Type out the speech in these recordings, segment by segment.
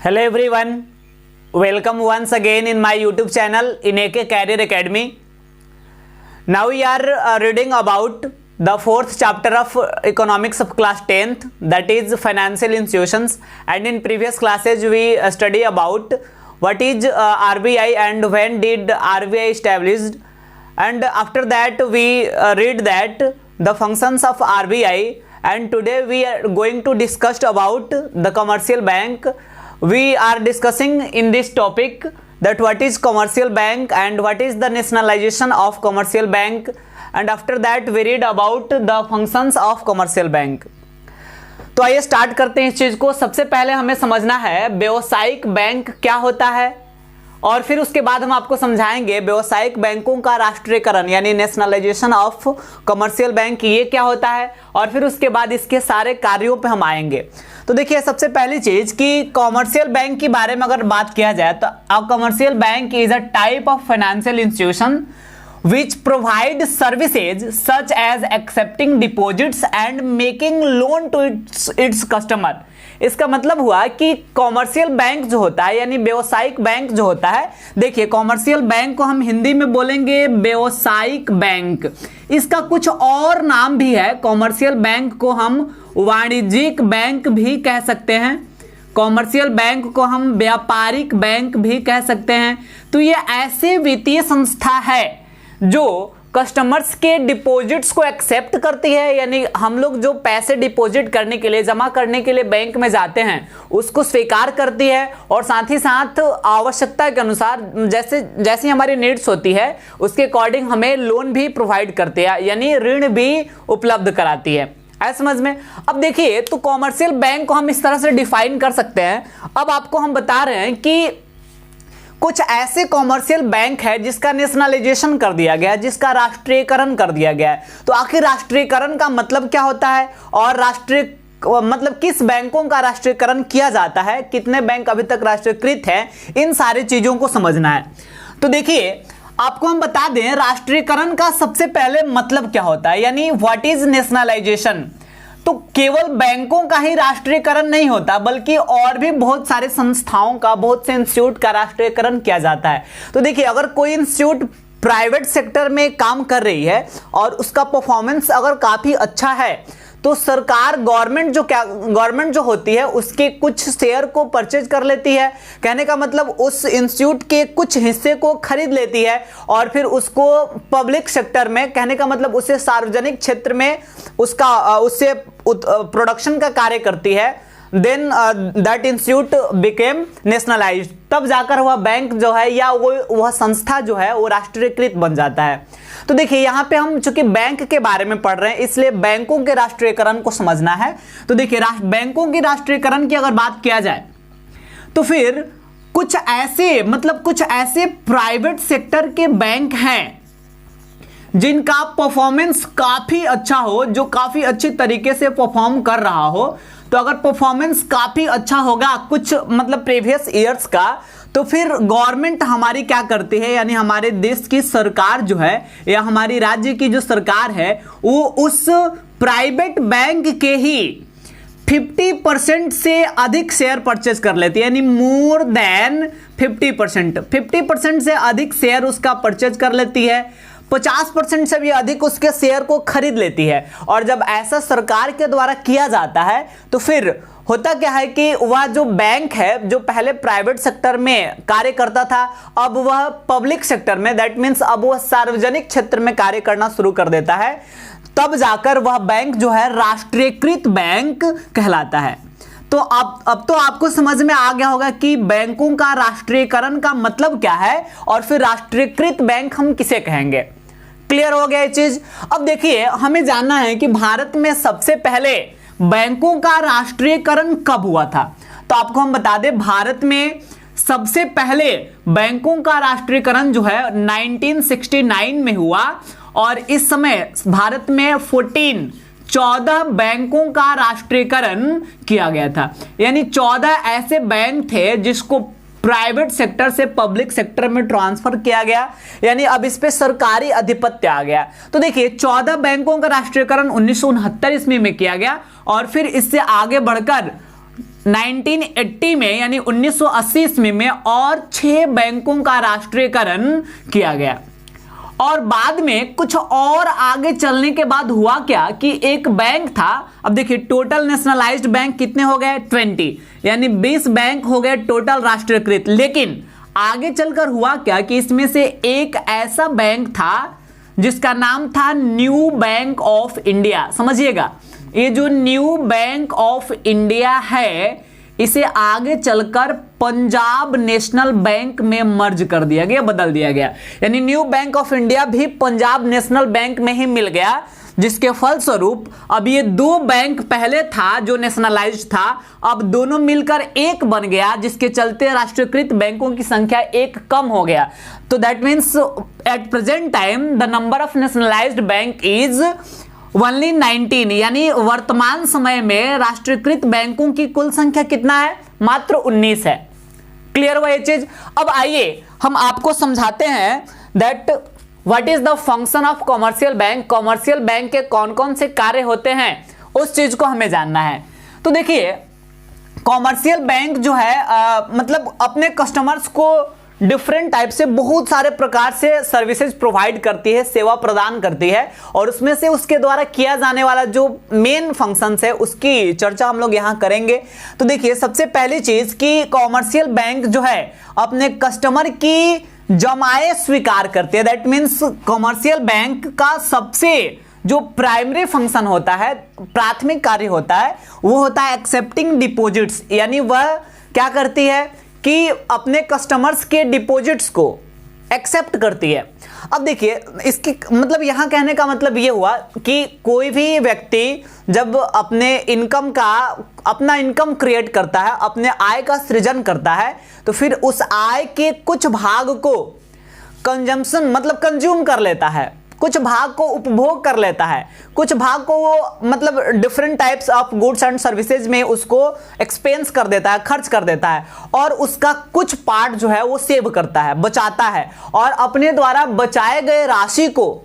Hello everyone, welcome once again in my YouTube channel in AK Career Academy. Now we are reading about the fourth chapter of economics of class 10th, that is financial institutions, and in previous classes we study about what is RBI and when did RBI established, and after that we read that the functions of RBI, and today we are going to discuss about the commercial bank. We are discussing in this topic that what is commercial bank and what is the nationalization of commercial bank, and after that we read about the functions of commercial bank. तो आइए start करते हैं इस चीज को। सबसे पहले हमें समझना है व्यावसायिक बैंक क्या होता है, और फिर उसके बाद हम आपको समझाएंगे व्यावसायिक बैंकों का राष्ट्रीयकरण यानी नेशनलाइजेशन ऑफ कमर्शियल बैंक ये क्या होता है, और फिर उसके बाद इसके सारे कार्यों पे हम आएंगे। तो देखिए सबसे पहली चीज कि कमर्शियल बैंक के बारे में अगर बात किया जाए तो a commercial bank is a type of financial institution which provide services such as accepting deposits and making loan to its customer। इसका मतलब हुआ कि कॉमर्शियल बैंक जो होता है यानी व्यावसायिक बैंक जो होता है, देखिए कॉमर्शियल बैंक को हम हिंदी में बोलेंगे व्यावसायिक बैंक। इसका कुछ और नाम भी है, कॉमर्शियल बैंक को हम वाणिज्यिक बैंक भी कह सकते हैं, कॉमर्शियल बैंक को हम व्यापारिक बैंक भी कह सकते हैं। तो ये ऐसे वित्तीय संस्था है जो कस्टमर्स के डिपॉजिट्स को एक्सेप्ट करती है, यानी हम लोग जो पैसे डिपॉजिट करने के लिए जमा करने के लिए बैंक में जाते हैं उसको स्वीकार करती है, और साथ ही साथ आवश्यकता के अनुसार जैसे जैसी हमारी नीड्स होती है उसके अकॉर्डिंग हमें लोन भी प्रोवाइड करती है, यानी ऋण भी उपलब्ध कराती है। ऐसा समझ में। अब देखिए तो कॉमर्शियल बैंक को हम इस तरह से डिफाइन कर सकते हैं। अब आपको हम बता रहे हैं कि कुछ ऐसे कॉमर्शियल बैंक है जिसका नेशनलाइजेशन कर दिया गया, जिसका राष्ट्रीयकरण कर दिया गया है। तो आखिर राष्ट्रीयकरण का मतलब क्या होता है, और राष्ट्रीय मतलब किस बैंकों का राष्ट्रीयकरण किया जाता है, कितने बैंक अभी तक राष्ट्रीयकृत हैं, इन सारी चीजों को समझना है। तो देखिए आपको हम बता दें राष्ट्रीयकरण का सबसे पहले मतलब क्या होता है, यानी व्हाट इज नेशनलाइजेशन। तो केवल बैंकों का ही राष्ट्रीयकरण नहीं होता बल्कि और भी बहुत सारे संस्थाओं का, बहुत से इंस्टीट्यूट का राष्ट्रीयकरण किया जाता है। तो देखिए अगर कोई इंस्टीट्यूट प्राइवेट सेक्टर में काम कर रही है और उसका परफॉर्मेंस अगर काफी अच्छा है तो सरकार गवर्नमेंट जो होती है उसके कुछ शेयर को परचेज कर लेती है, कहने का मतलब उस इंस्टीट्यूट के कुछ हिस्से को खरीद लेती है और फिर उसको पब्लिक सेक्टर में, कहने का मतलब उसे सार्वजनिक क्षेत्र में उससे प्रोडक्शन का कार्य करती है। Then that institute became nationalised, तब जाकर वह बैंक जो है या वह संस्था जो है वो राष्ट्रीयकृत बन जाता है। तो देखिए यहाँ पे हम चूंकि बैंक के बारे में पढ़ रहे हैं इसलिए बैंकों के राष्ट्रीयकरण को समझना है। तो देखिए बैंकों की राष्ट्रीयकरण की अगर बात किया जाए तो फिर कुछ ऐसे प्राइवेट सेक्टर के बैंक हैं जिनका परफॉर्मेंस काफी अच्छा हो, जो काफी अच्छी तरीके से परफॉर्म कर रहा हो। तो अगर परफॉर्मेंस काफी अच्छा होगा कुछ प्रीवियस ईयर्स का, तो फिर गवर्नमेंट हमारी क्या करती है, यानी हमारे देश की सरकार जो है या हमारी राज्य की जो सरकार है वो उस प्राइवेट बैंक के ही 50% से अधिक शेयर परचेज कर लेती है, यानी मोर देन 50% से अधिक शेयर उसका परचेज कर लेती है, 50% से भी अधिक उसके शेयर को खरीद लेती है। और जब ऐसा सरकार के द्वारा किया जाता है तो फिर होता क्या है कि वह जो बैंक है जो पहले प्राइवेट सेक्टर में कार्य करता था अब वह पब्लिक सेक्टर में, दैट मीन्स अब वह सार्वजनिक क्षेत्र में कार्य करना शुरू कर देता है, तब जाकर वह बैंक जो है राष्ट्रीयकृत बैंक कहलाता है। तो अब तो आपको समझ में आ गया होगा कि बैंकों का राष्ट्रीयकरण का मतलब क्या है और फिर राष्ट्रीयकृत बैंक हम किसे कहेंगे। क्लियर हो गया ये चीज। अब देखिए हमें जानना है कि भारत में सबसे पहले बैंकों का राष्ट्रीयकरण कब हुआ था। तो आपको हम बता दें भारत में सबसे पहले बैंकों का राष्ट्रीयकरण जो है 1969 में हुआ, और इस समय भारत में 14 बैंकों का राष्ट्रीयकरण किया गया था, यानी 14 ऐसे बैंक थे जिसको प्राइवेट सेक्टर से पब्लिक सेक्टर में ट्रांसफर किया गया, यानी अब इस पे सरकारी अधिपत्य आ गया। तो देखिए 14 बैंकों का राष्ट्रीयकरण 1969 ईस्वी में किया गया, और फिर इससे आगे बढ़कर 1980 में यानी 1980 ईस्वी में और 6 बैंकों का राष्ट्रीयकरण किया गया। और बाद में कुछ और आगे चलने के बाद हुआ क्या कि एक बैंक था, अब देखिए टोटल नेशनलाइज्ड बैंक कितने हो गए 20, यानी 20 बैंक हो गए टोटल राष्ट्रीयकृत। लेकिन आगे चलकर हुआ क्या कि इसमें से एक ऐसा बैंक था जिसका नाम था न्यू बैंक ऑफ इंडिया। समझिएगा, ये जो न्यू बैंक ऑफ इंडिया है इसे आगे चलकर पंजाब नेशनल बैंक में मर्ज कर दिया गया, बदल दिया गया। यानी न्यू बैंक ऑफ इंडिया भी पंजाब नेशनल बैंक में ही मिल गया, जिसके फलस्वरूप अब ये 2 बैंक पहले था जो नेशनलाइज्ड था, अब दोनों मिलकर एक बन गया, जिसके चलते राष्ट्रीयकृत बैंकों की संख्या 1 कम हो गया। तो that means at present time the number of nationalised bank is only 19, यानी वर्तमान समय में राष्ट्रीयकृत बैंकों की कुल संख्या कितना है, मात्र 19 है। क्लियर हुआ ये चीज। अब आइए हम आपको समझाते हैं that what is the function of commercial bank. Commercial bank के कौन कौन से कार्य होते हैं उस चीज को हमें जानना है। तो देखिए कॉमर्शियल बैंक जो है मतलब अपने कस्टमर्स को डिफरेंट टाइप से बहुत सारे प्रकार से सर्विसेज प्रोवाइड करती है, सेवा प्रदान करती है, और उसमें से उसके द्वारा किया जाने वाला जो मेन फंक्शंस है उसकी चर्चा हम लोग यहाँ करेंगे। तो देखिए सबसे पहली चीज कि कॉमर्शियल बैंक जो है अपने कस्टमर की जमाएं स्वीकार करती है। दैट मीन्स कॉमर्शियल बैंक का सबसे जो प्राइमरी फंक्शन होता है, प्राथमिक कार्य होता है, वो होता है एक्सेप्टिंग डिपॉजिट्स। यानी वह क्या करती है कि अपने कस्टमर्स के डिपॉजिट्स को एक्सेप्ट करती है। अब देखिए इसकी मतलब यहां कहने का मतलब ये हुआ कि कोई भी व्यक्ति जब अपने अपना इनकम क्रिएट करता है, अपने आय का सृजन करता है, तो फिर उस आय के कुछ भाग को कंजम्पशन मतलब कंज्यूम कर लेता है, कुछ भाग को उपभोग कर लेता है, कुछ भाग को वो मतलब different types of goods and services में उसको एक्सपेंस कर देता है, खर्च कर देता है, और उसका कुछ पार्ट जो है वो सेव करता है, बचाता है, और अपने द्वारा बचाए गए राशि को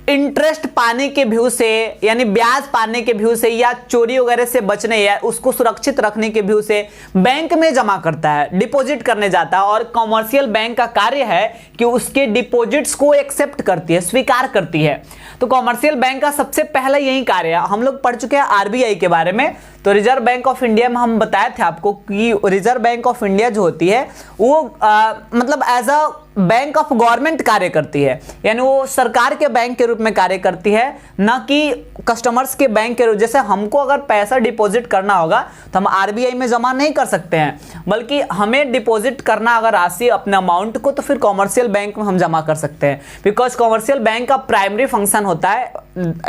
इंटरेस्ट पाने के व्यू से यानी ब्याज पाने के व्यू से या चोरी वगैरह से बचने या उसको सुरक्षित रखने के व्यू से बैंक में जमा करता है, डिपॉजिट करने जाता है। और कॉमर्शियल बैंक का कार्य है कि उसके डिपॉजिट्स को एक्सेप्ट करती है, स्वीकार करती है। तो कॉमर्शियल बैंक का सबसे पहला यही कार्य है। हम लोग पढ़ चुके हैं आरबीआई के बारे में, तो रिजर्व बैंक ऑफ इंडिया में हम बताए थे आपको कि रिजर्व बैंक ऑफ इंडिया जो होती है वो मतलब as a bank of government कार्य करती है, यानी वो सरकार के बैंक के रूप में कार्य करती है, ना कि कस्टमर्स के बैंक के रूप। जैसे हमको अगर पैसा डिपॉजिट करना होगा तो हम आरबीआई में जमा नहीं कर सकते हैं, बल्कि हमें डिपॉजिट करना अगर राशि अपने अमाउंट को, तो फिर कॉमर्शियल बैंक में हम जमा कर सकते हैं, बिकॉज कॉमर्शियल बैंक का प्राइमरी फंक्शन होता है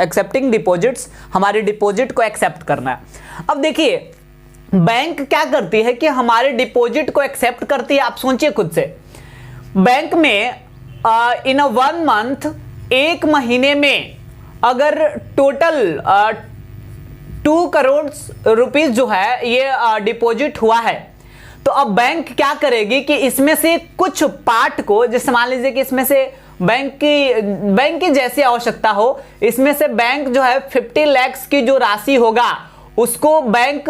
एक्सेप्टिंग डिपॉजिट्स, हमारे डिपॉजिट को एक्सेप्ट करना। अब देखिए बैंक क्या करती है कि हमारे डिपॉजिट को एक्सेप्ट करती है। आप सोचिए खुद से, बैंक में इन अ 1 मंथ, एक महीने में अगर टोटल 2 करोड़ रुपीस जो है ये डिपॉजिट हुआ है, तो अब बैंक क्या करेगी कि इसमें से कुछ पार्ट को, जैसे मान लीजिए कि इसमें से बैंक की जैसी आवश्यकता हो, इसमें से बैंक जो है 50 लाख की जो राशि होगा उसको बैंक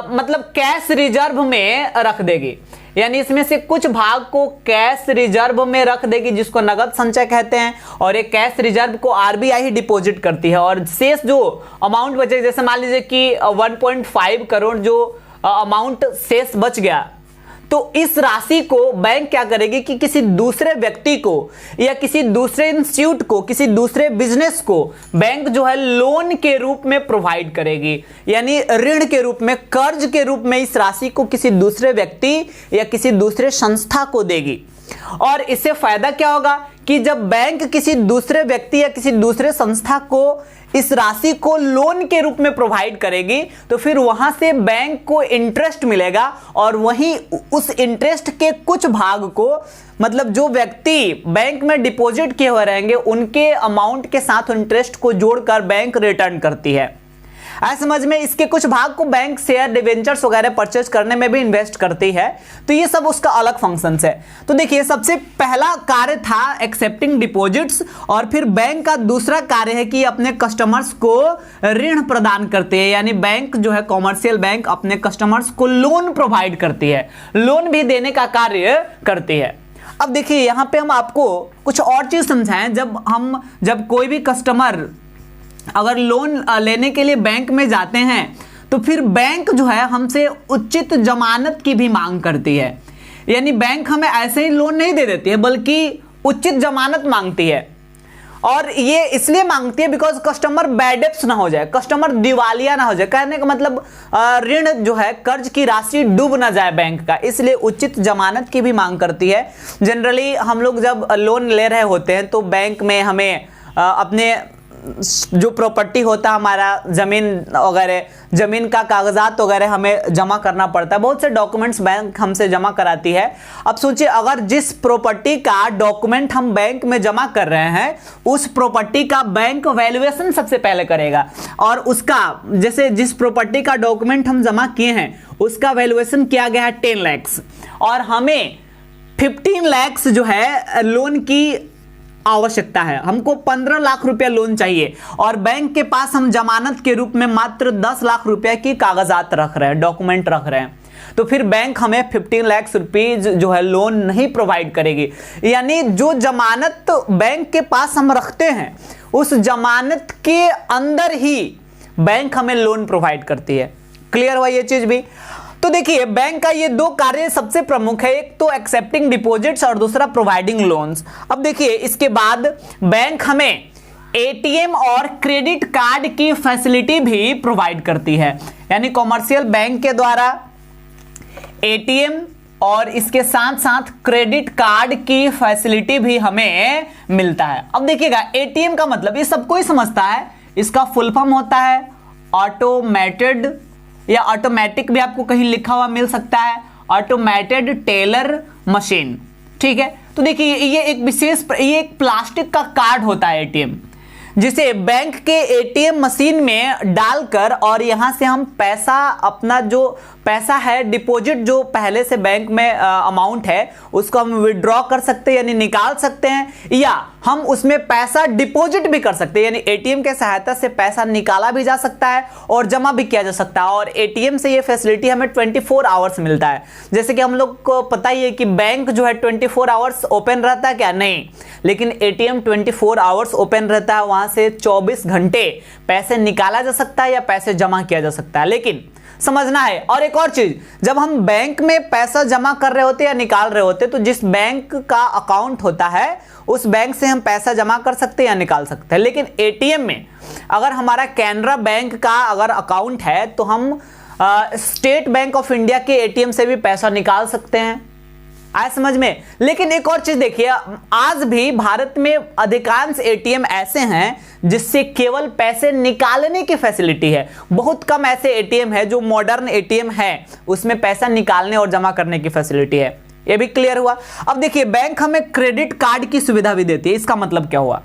मतलब कैश रिजर्व में रख देगी, यानी इसमें से कुछ भाग को कैश रिजर्व में रख देगी, जिसको नगद संचय कहते हैं, और एक कैश रिजर्व को आरबीआई ही डिपॉजिट करती है। और शेष जो अमाउंट बचे, जैसे मान लीजिए कि 1.5 करोड़ जो अमाउंट शेष बच गया, तो इस राशि को बैंक क्या करेगी कि किसी दूसरे व्यक्ति को या किसी दूसरे इंस्टीट्यूट को, किसी दूसरे बिजनेस को बैंक जो है लोन के रूप में प्रोवाइड करेगी, यानी ऋण के रूप में, कर्ज के रूप में इस राशि को किसी दूसरे व्यक्ति या किसी दूसरे संस्था को देगी। और इससे फायदा क्या होगा कि जब बैंक किसी दूसरे व्यक्ति या किसी दूसरे संस्था को इस राशि को लोन के रूप में प्रोवाइड करेगी, तो फिर वहां से बैंक को इंटरेस्ट मिलेगा, और वहीं उस इंटरेस्ट के कुछ भाग को मतलब जो व्यक्ति बैंक में डिपॉजिट किए हुए रहेंगे उनके अमाउंट के साथ इंटरेस्ट को जोड़कर बैंक रिटर्न करती है। ऐसे समझ में, इसके कुछ भाग को बैंक शेयर डिवेंचर्स वगैरह परचेज करने में भी इन्वेस्ट करती है। तो ये सब उसका अलग फंक्शंस है। तो देखिए सबसे पहला कार्य था एक्सेप्टिंग डिपॉजिट्स, और फिर बैंक का दूसरा कार्य है कि अपने कस्टमर्स को ऋण प्रदान करते हैं, यानी बैंक जो है कॉमर्शियल बैंक अपने कस्टमर्स को लोन प्रोवाइड करती है, लोन भी देने का कार्य करती है। अब देखिए यहां पे हम आपको कुछ और चीज समझाएं। जब कोई भी कस्टमर अगर लोन लेने के लिए बैंक में जाते हैं तो फिर बैंक जो है हमसे उचित जमानत की भी मांग करती है, यानी बैंक हमें ऐसे ही लोन नहीं दे देती है बल्कि उचित जमानत मांगती है। और ये इसलिए मांगती है बिकॉज कस्टमर बैड डेब्ट्स ना हो जाए, कस्टमर दिवालिया ना हो जाए। कहने का मतलब ऋण जो है कर्ज की राशि डूब ना जाए बैंक का, इसलिए उचित जमानत की भी मांग करती है। जनरली हम लोग जब लोन ले रहे होते हैं तो बैंक में हमें अपने जो प्रॉपर्टी होता है हमारा जमीन वगैरह, जमीन का कागजात वगैरह हमें जमा करना पड़ता है, बहुत से डॉक्यूमेंट्स बैंक हमसे जमा कराती है। अब सोचिए अगर जिस प्रॉपर्टी का डॉक्यूमेंट हम बैंक में जमा कर रहे हैं उस प्रॉपर्टी का बैंक वैल्यूएशन सबसे पहले करेगा, और उसका जैसे जिस प्रॉपर्टी का डॉक्यूमेंट हम जमा किए हैं उसका वैल्यूएशन किया गया है 10 लाख, और हमें 15 लाख जो है लोन की आवश्यकता है, हमको 15 लाख रुपया लोन चाहिए, और बैंक के पास हम जमानत के रूप में मात्र 10 लाख रुपया की कागजात रख रहे हैं, डॉक्यूमेंट रख रहे हैं। तो फिर बैंक हमें 15 लाख रुपीज जो है लोन नहीं प्रोवाइड करेगी, यानी जो जमानत बैंक के पास हम रखते हैं उस जमानत के अंदर ही बैंक हमें लोन प्रोवाइड करती है। क्लियर हुआ ये चीज भी? तो देखिए बैंक का ये दो कार्य सबसे प्रमुख है, एक तो एक्सेप्टिंग डिपॉजिट्स और दूसरा प्रोवाइडिंग लोन्स। अब देखिए इसके बाद बैंक हमें एटीएम और क्रेडिट कार्ड की फैसिलिटी भी प्रोवाइड करती है, यानी कॉमर्शियल बैंक के द्वारा एटीएम और इसके साथ साथ क्रेडिट कार्ड की फैसिलिटी भी हमें मिलता है। अब देखिएगा एटीएम का मतलब ये सबको ही समझता है, इसका फुल फॉर्म होता है ऑटोमेटेड, या ऑटोमेटिक भी आपको कहीं लिखा हुआ मिल सकता है, ऑटोमेटेड टेलर मशीन। ठीक है, तो देखिए ये एक प्लास्टिक का कार्ड होता है एटीएम, जिसे बैंक के एटीएम मशीन में डालकर और यहां से हम पैसा, अपना जो पैसा है डिपॉजिट जो पहले से बैंक में अमाउंट है उसको हम विड्रॉ कर सकते हैं, यानी निकाल सकते हैं, या हम उसमें पैसा डिपॉजिट भी कर सकते हैं, यानी एटीएम के सहायता से पैसा निकाला भी जा सकता है और जमा भी किया जा सकता है। और एटीएम से ये फैसिलिटी हमें 24 आवर्स मिलता है। जैसे कि हम लोग को पता ही है कि बैंक जो है 24 आवर्स ओपन रहता है क्या? नहीं, लेकिन एटीएम 24 आवर्स ओपन रहता है, वहां से 24 घंटे पैसे निकाला जा सकता है या पैसे जमा किया जा सकता है। लेकिन समझना है, और एक और चीज, जब हम बैंक में पैसा जमा कर रहे होते या निकाल रहे होते तो जिस बैंक का अकाउंट होता है उस बैंक से हम पैसा जमा कर सकते हैं या निकाल सकते हैं। लेकिन एटीएम में अगर हमारा कैनरा बैंक का अगर अकाउंट है तो हम स्टेट बैंक ऑफ इंडिया के एटीएम से भी पैसा निकाल सकते हैं। आया समझ में? लेकिन एक और चीज देखिए, आज भी भारत में अधिकांश एटीएम ऐसे हैं जिससे केवल पैसे निकालने की फैसिलिटी है। बहुत कम ऐसे एटीएम है जो मॉडर्न एटीएम है उसमें पैसा निकालने और जमा करने की फैसिलिटी है। ये भी क्लियर हुआ? अब देखिए बैंक हमें क्रेडिट कार्ड की सुविधा भी देती है। इसका मतलब क्या हुआ?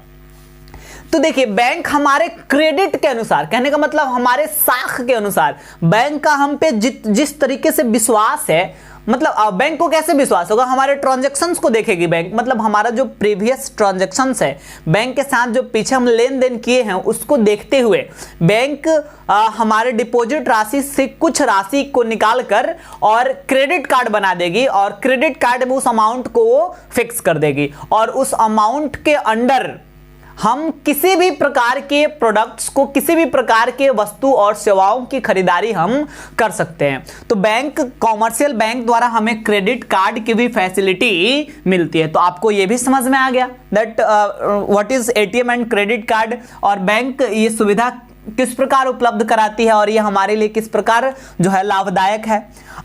तो देखिए बैंक हमारे क्रेडिट के अनुसार, कहने का मतलब हमारे साख के अनुसार, बैंक का हम पे जिस तरीके से विश्वास है, मतलब बैंक को कैसे विश्वास होगा? हमारे ट्रांजैक्शंस को देखेगी बैंक, मतलब हमारा जो प्रीवियस ट्रांजैक्शंस है बैंक के साथ, जो पीछे हम लेन देन किए हैं उसको देखते हुए बैंक हमारे डिपॉजिट राशि से कुछ राशि को निकाल कर और क्रेडिट कार्ड बना देगी, और क्रेडिट कार्ड में उस अमाउंट को वो फिक्स कर देगी, और उस अमाउंट के अंडर हम किसी भी प्रकार के प्रोडक्ट्स को, किसी भी प्रकार के वस्तु और सेवाओं की खरीदारी हम कर सकते हैं। तो बैंक, कॉमर्शियल बैंक द्वारा हमें क्रेडिट कार्ड की भी फैसिलिटी मिलती है। तो आपको यह भी समझ में आ गया that what is ATM and credit card, और बैंक ये सुविधा किस प्रकार उपलब्ध कराती है और ये हमारे लिए किस प्रकार जो है लाभदायक है।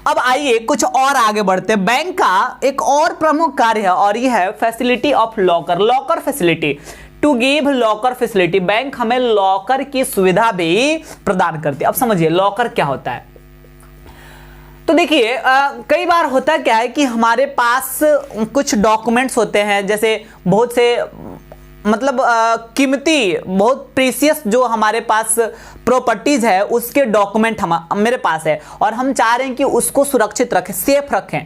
अब आइए कुछ और आगे बढ़ते हैं। बैंक का एक और प्रमुख कार्य है और यह है facility of locker, locker facility, to give locker facility. Bank हमें लॉकर की सुविधा भी प्रदान करती है। अब समझिए लॉकर क्या होता है। तो देखिए कई बार होता क्या है कि हमारे पास कुछ डॉक्यूमेंट्स होते हैं, जैसे बहुत से मतलब कीमती, बहुत प्रीसियस जो हमारे पास प्रॉपर्टीज है उसके डॉक्यूमेंट मेरे पास है और हम चाह रहे हैं कि उसको सुरक्षित रखें, सेफ रखें,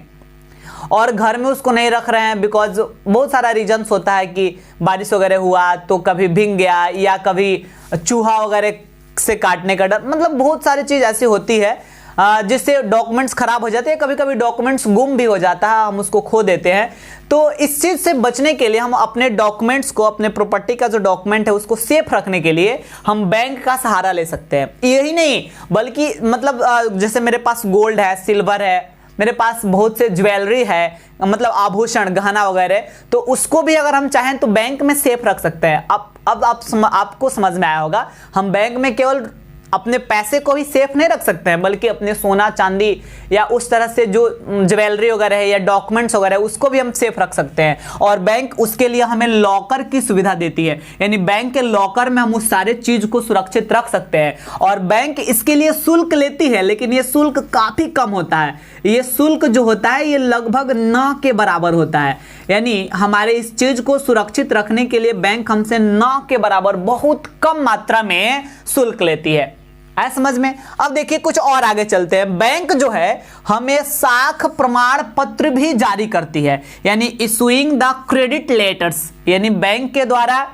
और घर में उसको नहीं रख रहे हैं बिकॉज बहुत सारा रीजंस होता है कि बारिश वगैरह हुआ तो कभी भीग गया या कभी चूहा वगैरह से काटने का डर, मतलब बहुत सारी चीज़ ऐसी होती है जिससे डॉक्यूमेंट्स खराब हो जाते हैं, कभी कभी डॉक्यूमेंट्स गुम भी हो जाता है, हम उसको खो देते हैं। तो इस चीज़ से बचने के लिए हम अपने डॉक्यूमेंट्स को, अपने प्रॉपर्टी का जो डॉक्यूमेंट है उसको सेफ रखने के लिए हम बैंक का सहारा ले सकते हैं। यही नहीं बल्कि मतलब जैसे मेरे पास गोल्ड है, सिल्वर है, मेरे पास बहुत से ज्वेलरी है, मतलब आभूषण गहना वगैरह, तो उसको भी अगर हम चाहें तो बैंक में सेफ रख सकते हैं। अब आपको समझ में आया होगा, हम बैंक में केवल अपने पैसे को भी सेफ नहीं रख सकते हैं बल्कि अपने सोना चांदी या उस तरह से जो ज्वेलरी वगैरह है या डॉक्यूमेंट्स वगैरह उसको भी हम सेफ रख सकते हैं। और बैंक उसके लिए हमें लॉकर की सुविधा देती है, यानी बैंक के लॉकर में हम उस सारे चीज को सुरक्षित रख सकते हैं। और बैंक इसके लिए शुल्क लेती है, लेकिन ये शुल्क काफी कम होता है। ये शुल्क जो होता है ये लगभग न के बराबर होता है, यानी हमारे इस चीज को सुरक्षित रखने के लिए बैंक हमसे न के बराबर बहुत कम मात्रा में शुल्क लेती है। है समझ में? अब देखिए कुछ और आगे चलते हैं। बैंक जो है हमें साख प्रमाण पत्र भी जारी करती है, यानी इशुइंग द क्रेडिट लेटर्स, यानी बैंक के द्वारा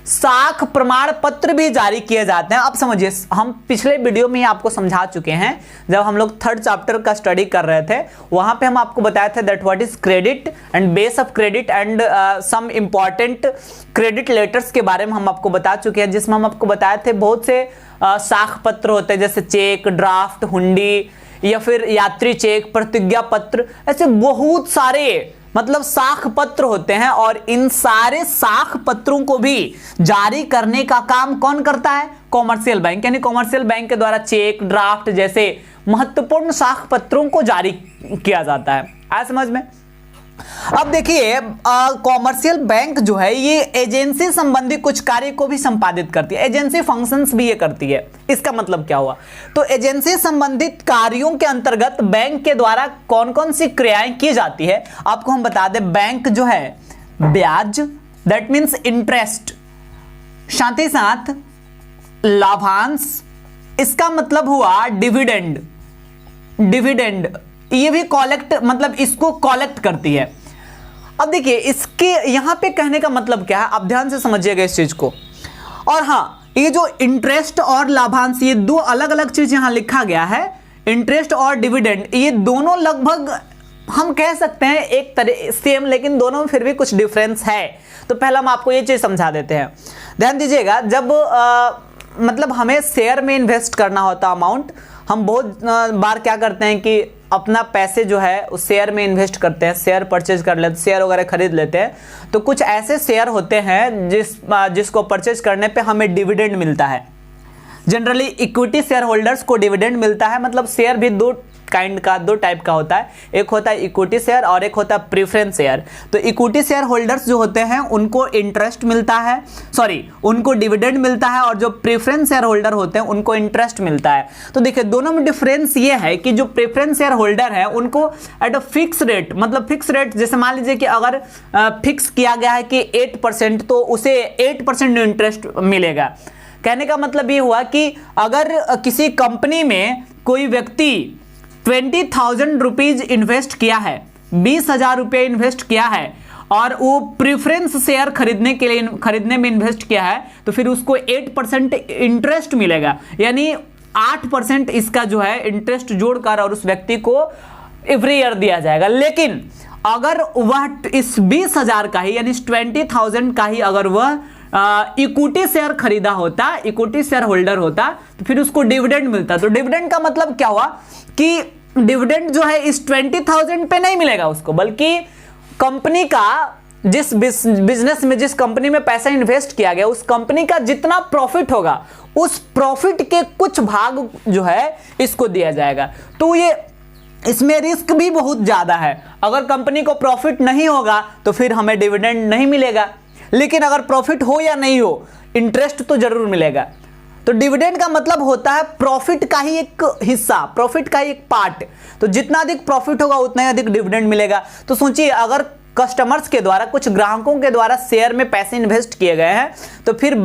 साख प्रमाण पत्र भी जारी किए जाते हैं। अब समझिए, हम पिछले वीडियो में ही आपको समझा चुके हैं, जब हम लोग 3rd चैप्टर का स्टडी कर रहे थे वहां पे हम आपको बताए थे that what is credit and base of credit and some important credit letters के बारे में हम आपको बता चुके हैं, जिसमें हम आपको बताए थे बहुत से साख पत्र होते हैं, जैसे चेक, ड्राफ्ट, हुंडी या फिर यात्री चेक, प्रतिज्ञा पत्र, ऐसे बहुत सारे मतलब साख पत्र होते हैं। और इन सारे साख पत्रों को भी जारी करने का काम कौन करता है? कॉमर्शियल बैंक, यानी कॉमर्शियल बैंक के द्वारा चेक, ड्राफ्ट जैसे महत्वपूर्ण साख पत्रों को जारी किया जाता है। आया समझ में? अब देखिए कॉमर्शियल बैंक जो है ये एजेंसी संबंधी कुछ कार्य को भी संपादित करती है, एजेंसी फंक्शंस भी ये करती है। इसका मतलब क्या हुआ? तो एजेंसी संबंधित कार्यों के अंतर्गत बैंक के द्वारा कौन कौन सी क्रियाएं की जाती है आपको हम बता दें। बैंक जो है ब्याज, दैट मीन्स इंटरेस्ट, साथ ही साथ लाभांश, इसका मतलब हुआ डिविडेंड, डिविडेंड ये भी कलेक्ट, मतलब इसको कलेक्ट करती है। अब देखिए इसके यहां पे कहने का मतलब क्या है, आप ध्यान से समझिएगा इस चीज को। और हां, ये जो इंटरेस्ट और लाभांश, ये दो अलग अलग चीज यहां लिखा गया है, इंटरेस्ट और डिविडेंड, ये दोनों लगभग हम कह सकते हैं एक तरह सेम, लेकिन दोनों में फिर भी कुछ डिफरेंस है। तो पहले हम आपको ये चीज समझा देते हैं, ध्यान दीजिएगा। जब मतलब हमें शेयर में इन्वेस्ट करना होता अमाउंट, हम बहुत बार क्या करते हैं कि अपना पैसे जो है उस शेयर में इन्वेस्ट करते हैं, शेयर परचेज कर लेते, शेयर वगैरह खरीद लेते हैं। तो कुछ ऐसे शेयर होते हैं जिसको परचेज करने पे हमें डिविडेंड मिलता है। जनरली इक्विटी शेयर होल्डर्स को डिविडेंड मिलता है, मतलब शेयर भी दो टाइप का होता है, एक होता है इक्विटी शेयर और एक होता है प्रेफरेंस शेयर। तो इक्विटी शेयर होल्डर्स जो होते हैं उनको इंटरेस्ट मिलता है, उनको डिविडेंड मिलता है, और जो प्रेफरेंस शेयर होल्डर होते हैं उनको इंटरेस्ट मिलता है। तो देखिए दोनों में डिफरेंस ये है कि जो प्रेफरेंस शेयर होल्डर है उनको एट अ फिक्स रेट, मतलब फिक्स रेट, जैसे मान लीजिए कि अगर फिक्स किया गया है कि 8%, तो उसे 8% इंटरेस्ट मिलेगा। कहने का मतलब ये हुआ कि अगर किसी कंपनी में कोई व्यक्ति 20,000 रुपीज इन्वेस्ट किया है, 20,000 रुपये इन्वेस्ट किया है, और वो प्रेफरेंस शेयर खरीदने में इन्वेस्ट किया है, तो फिर उसको 8% इंटरेस्ट मिलेगा, यानी 8% इसका जो है इंटरेस्ट जोड़कर और उस व्यक्ति को एवरी ईयर दिया जाएगा। लेकिन अगर वह इस 20,000 का ही, यानी 20,000 का ही अगर वह इक्विटी शेयर खरीदा होता, इक्विटी शेयर होल्डर होता, तो फिर उसको डिविडेंड मिलता। तो डिविडेंड का मतलब क्या हुआ कि डिविडेंड जो है इस 20,000 पे नहीं मिलेगा उसको, बल्कि कंपनी का जिस बिजनेस में, जिस कंपनी में पैसा इन्वेस्ट किया गया, उस कंपनी का जितना प्रॉफिट होगा उस प्रॉफिट के कुछ भाग जो है इसको दिया जाएगा। तो ये इसमें रिस्क भी बहुत ज्यादा है। अगर कंपनी को प्रॉफिट नहीं होगा तो फिर हमें डिविडेंड नहीं मिलेगा, लेकिन अगर प्रॉफिट हो या नहीं हो इंटरेस्ट तो जरूर मिलेगा। तो डिविडेंड का मतलब होता है प्रॉफिट का ही एक हिस्सा, प्रॉफिट का ही एक पार्ट। तो जितना अधिक प्रॉफिट होगा उतना ही अधिक डिविडेंड मिलेगा। तो सोचिए अगर कस्टमर्स के द्वारा, कुछ ग्राहकों के द्वारा शेयर में पैसे इन्वेस्ट किए गए हैं, तो फिर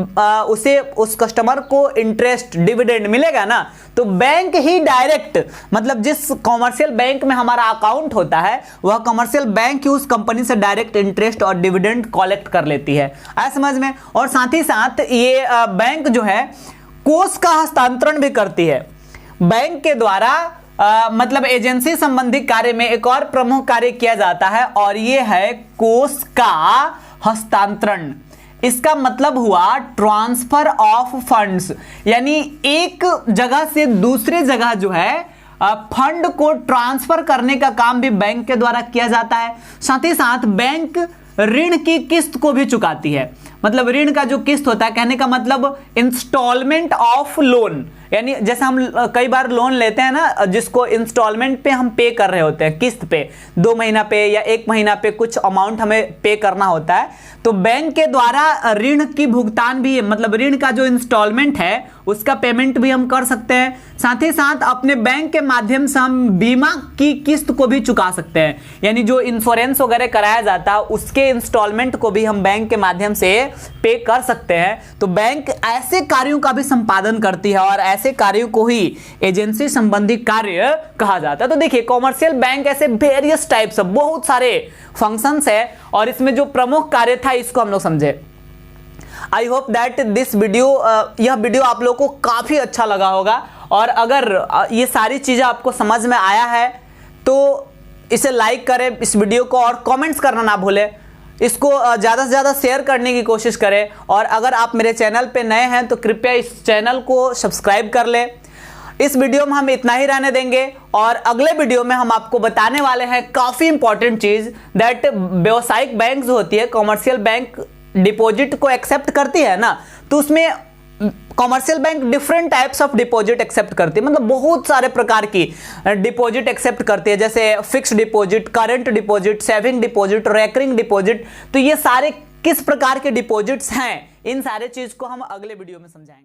उसे उस कस्टमर को इंटरेस्ट डिविडेंड मिलेगा ना, तो बैंक ही डायरेक्ट, मतलब जिस कॉमर्शियल बैंक में हमारा अकाउंट होता है वह कॉमर्शियल बैंक ही उस कंपनी से डायरेक्ट इंटरेस्ट और डिविडेंड कलेक्ट कर लेती है। आया समझ में? और साथ ही साथ ये बैंक जो है कोष का हस्तांतरण भी करती है। बैंक के द्वारा मतलब एजेंसी संबंधी कार्य में एक और प्रमुख कार्य किया जाता है और यह है कोष का हस्तांतरण। इसका मतलब हुआ ट्रांसफर ऑफ फंड्स, यानी एक जगह से दूसरी जगह जो है फंड को ट्रांसफर करने का काम भी बैंक के द्वारा किया जाता है। साथ ही साथ बैंक ऋण की किस्त को भी चुकाती है। मतलब ऋण का जो किस्त होता है, कहने का मतलब इंस्टॉलमेंट ऑफ लोन, यानी जैसे हम कई बार लोन लेते हैं ना, जिसको इंस्टॉलमेंट पे हम पे कर रहे होते हैं, किस्त पे 2 महीना पे या 1 महीना पे कुछ अमाउंट हमें पे करना होता है, तो बैंक के द्वारा ऋण की भुगतान भी, मतलब ऋण का जो इंस्टॉलमेंट है उसका पेमेंट भी हम कर सकते हैं। साथ ही साथ अपने बैंक के माध्यम से हम बीमा की किस्त को भी चुका सकते हैं, यानी जो इंश्योरेंस वगैरह कराया जाता है उसके इंस्टॉलमेंट को भी हम बैंक के माध्यम से पे कर सकते हैं। तो बैंक ऐसे कार्यों का भी संपादन करती है और ऐसे कार्यों को ही एजेंसी संबंधी कार्य कहा जाता है। तो देखिए कॉमर्शियल बैंक ऐसे वेरियस टाइप्स, बहुत सारे फंक्शंस है और इसमें जो प्रमुख कार्य था इसको हम लोग समझे। I hope that this video, यह वीडियो आप लोगों को काफी अच्छा लगा होगा और अगर ये सारी चीजें आपको समझ में आया है तो इसे लाइक करें इस वीडियो को और कमेंट्स करना ना भूलें। इसको ज़्यादा से ज़्यादा शेयर करने की कोशिश करें और अगर आप मेरे चैनल पे नए हैं तो कृपया इस चैनल को सब्सक्राइब कर लें। इस वीडियो में हम इतना ही रहने देंगे और अगले वीडियो में हम आपको बताने वाले हैं काफ़ी इंपॉर्टेंट चीज़, दैट व्यावसायिक बैंक जो होती है, कॉमर्शियल बैंक डिपॉजिट को एक्सेप्ट करती है ना, तो उसमें commercial bank different types of deposit accept करती है, मतलब बहुत सारे प्रकार की डिपॉजिट एक्सेप्ट करती है, जैसे fix deposit, current deposit, saving deposit, recurring deposit. तो ये सारे किस प्रकार के डिपॉजिट्स हैं, इन सारे चीज को हम अगले वीडियो में समझाएंगे।